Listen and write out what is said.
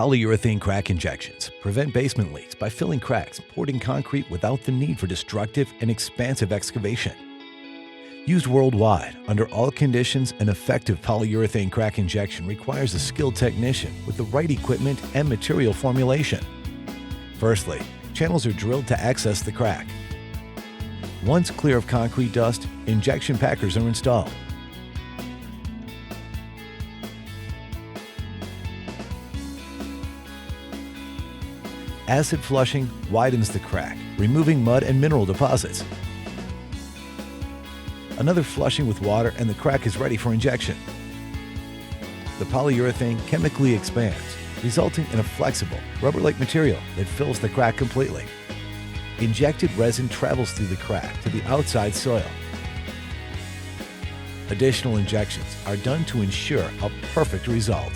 Polyurethane crack injections prevent basement leaks by filling cracks poured in concrete without the need for destructive and expansive excavation. Used worldwide, under all conditions, an effective polyurethane crack injection requires a skilled technician with the right equipment and material formulation. Firstly, channels are drilled to access the crack. Once clear of concrete dust, injection packers are installed. Acid flushing widens the crack, removing mud and mineral deposits. Another flushing with water and the crack is ready for injection. The polyurethane chemically expands, resulting in a flexible, rubber-like material that fills the crack completely. Injected resin travels through the crack to the outside soil. Additional injections are done to ensure a perfect result.